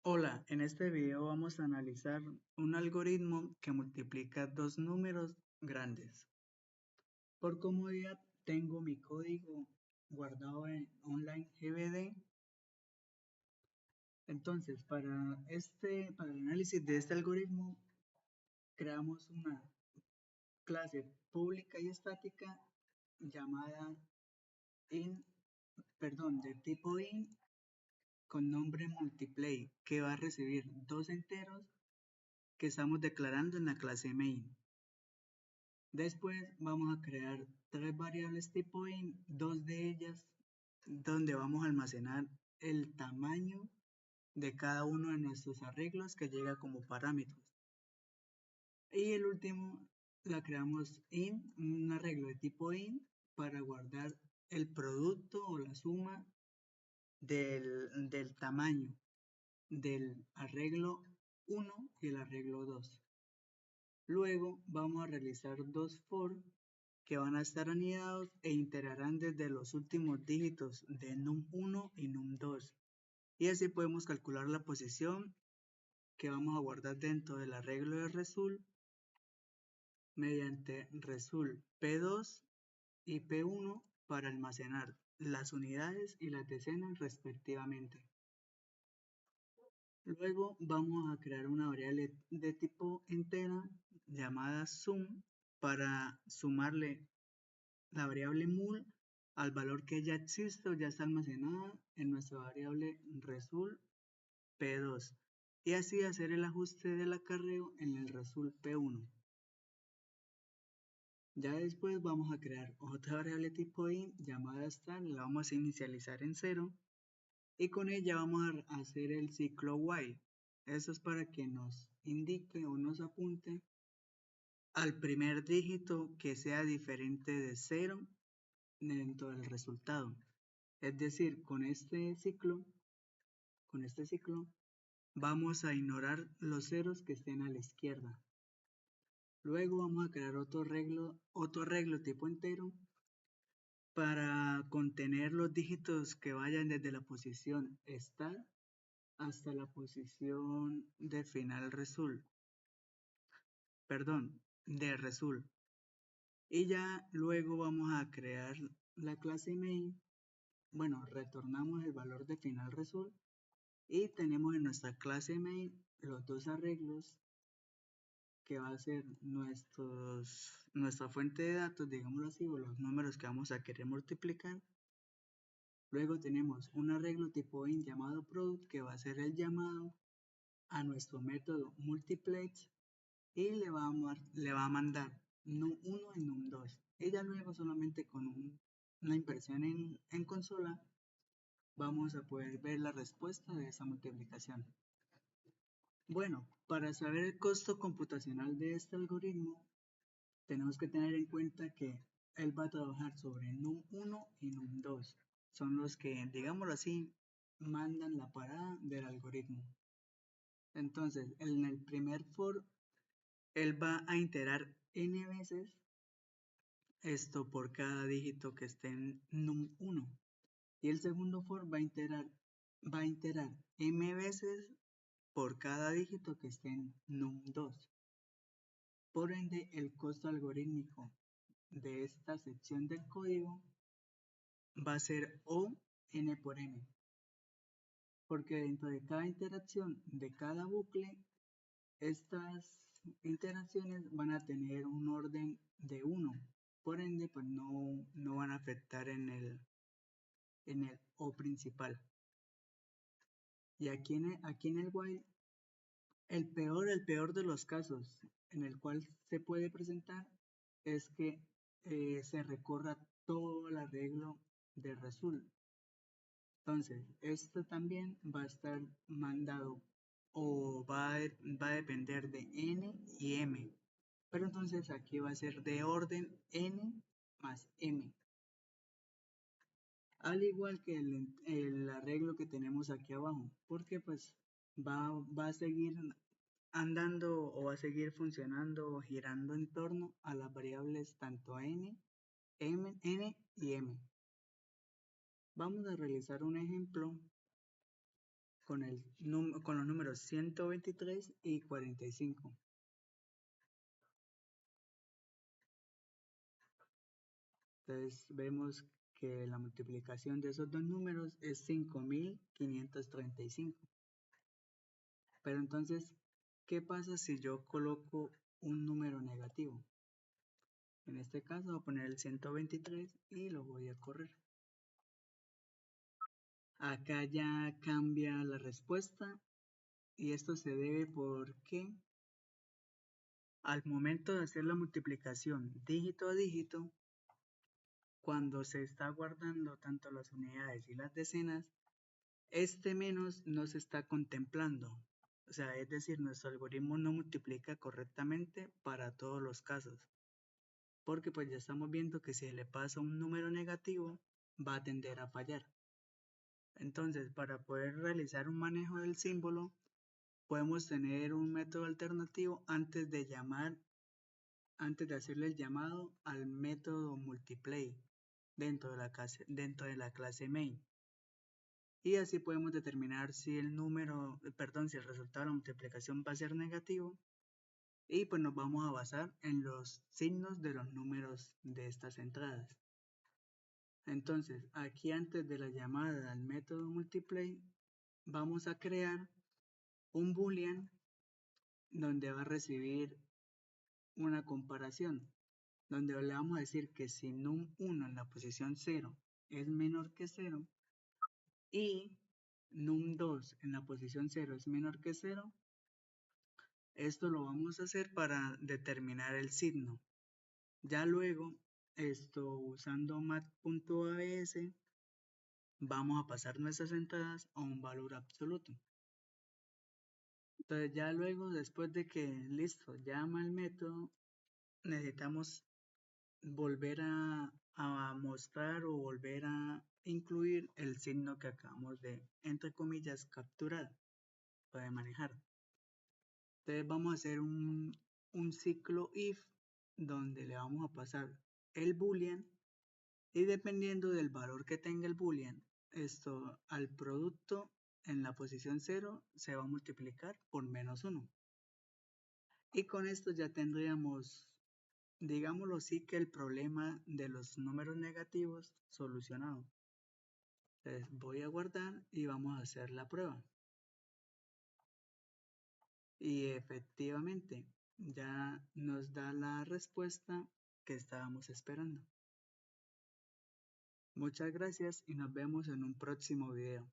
Hola, en este video vamos a analizar un algoritmo que multiplica dos números grandes. Por comodidad tengo mi código guardado en online GBD. Entonces, para el análisis de este algoritmo, creamos una clase pública y estática llamada de tipo int con nombre multiply, que va a recibir dos enteros que estamos declarando en la clase main. Después vamos a crear tres variables tipo int, dos de ellas donde vamos a almacenar el tamaño de cada uno de nuestros arreglos que llega como parámetros. Y el último la creamos int, un arreglo de tipo int para guardar el producto o la suma del tamaño del arreglo 1 y el arreglo 2. Luego vamos a realizar dos for que van a estar anidados e iterarán desde los últimos dígitos de num1 y num2. Y así podemos calcular la posición que vamos a guardar dentro del arreglo de result mediante result P2 y P1 para almacenar las unidades y las decenas respectivamente. Luego vamos a crear una variable de tipo entera llamada sum para sumarle la variable mul al valor que ya existe o ya está almacenada en nuestra variable result P2 y así hacer el ajuste del acarreo en el result P1. Ya después vamos a crear otra variable tipo int llamada start, la vamos a inicializar en 0 y con ella vamos a hacer el ciclo while. Eso es para que nos indique o nos apunte al primer dígito que sea diferente de 0 dentro del resultado. Es decir, con este ciclo vamos a ignorar los ceros que estén a la izquierda. Luego vamos a crear otro arreglo tipo entero para contener los dígitos que vayan desde la posición start hasta la posición de final result. De result. Y ya luego vamos a crear la clase main. Bueno, retornamos el valor de final result y tenemos en nuestra clase main los dos arreglos que va a ser nuestra fuente de datos, digámoslo así, o los números que vamos a querer multiplicar. Luego tenemos un arreglo tipo int llamado product que va a ser el llamado a nuestro método multiplex y le va a mandar num1 y num2. Y ya luego solamente con una impresión en consola vamos a poder ver la respuesta de esa multiplicación. Bueno, para saber el costo computacional de este algoritmo, tenemos que tener en cuenta que él va a trabajar sobre num1 y num2. Son los que, digámoslo así, mandan la parada del algoritmo. Entonces, en el primer for, él va a iterar n veces esto por cada dígito que esté en num1. Y el segundo for va a iterar m veces por cada dígito que esté en num2. Por ende, el costo algorítmico de esta sección del código va a ser O n por m. Porque dentro de cada interacción de cada bucle, estas interacciones van a tener un orden de 1. Por ende, pues no van a afectar en el O principal. Y aquí en el while, el peor de los casos en el cual se puede presentar es que se recorra todo el arreglo de result. Entonces, esto también va a estar mandado o va a depender de n y m. Pero entonces aquí va a ser de orden n más m. Al igual que el arreglo que tenemos aquí abajo, porque pues va a seguir andando o va a seguir funcionando o girando en torno a las variables tanto n y m. Vamos a realizar un ejemplo con los números 123 y 45. Entonces vemos que la multiplicación de esos dos números es 5535. Pero entonces, ¿qué pasa si yo coloco un número negativo? En este caso voy a poner el 123 y lo voy a correr. Acá ya cambia la respuesta y esto se debe porque al momento de hacer la multiplicación dígito a dígito, cuando se está guardando tanto las unidades y las decenas, este menos no se está contemplando. O sea, es decir, nuestro algoritmo no multiplica correctamente para todos los casos. Porque pues ya estamos viendo que si le pasa un número negativo, va a tender a fallar. Entonces, para poder realizar un manejo del símbolo, podemos tener un método alternativo antes de hacerle el llamado al método multiply dentro de la clase main. Y así podemos determinar si el resultado de la multiplicación va a ser negativo. Y pues nos vamos a basar en los signos de los números de estas entradas. Entonces, aquí antes de la llamada al método multiply, vamos a crear un boolean donde va a recibir una comparación, donde le vamos a decir que si num1 en la posición 0 es menor que 0 y num2 en la posición 0 es menor que 0, esto lo vamos a hacer para determinar el signo. Ya luego, usando mat.abs, vamos a pasar nuestras entradas a un valor absoluto. Entonces ya luego, después de que listo, llama el método, necesitamos volver a mostrar o volver a incluir el signo que acabamos de, entre comillas, capturar o de manejar. Entonces vamos a hacer un ciclo if donde le vamos a pasar el boolean y dependiendo del valor que tenga el boolean, al producto en la posición 0 se va a multiplicar por -1. Y con esto ya tendríamos, digámoslo así, que el problema de los números negativos solucionado. Entonces voy a guardar y vamos a hacer la prueba. Y efectivamente ya nos da la respuesta que estábamos esperando. Muchas gracias y nos vemos en un próximo video.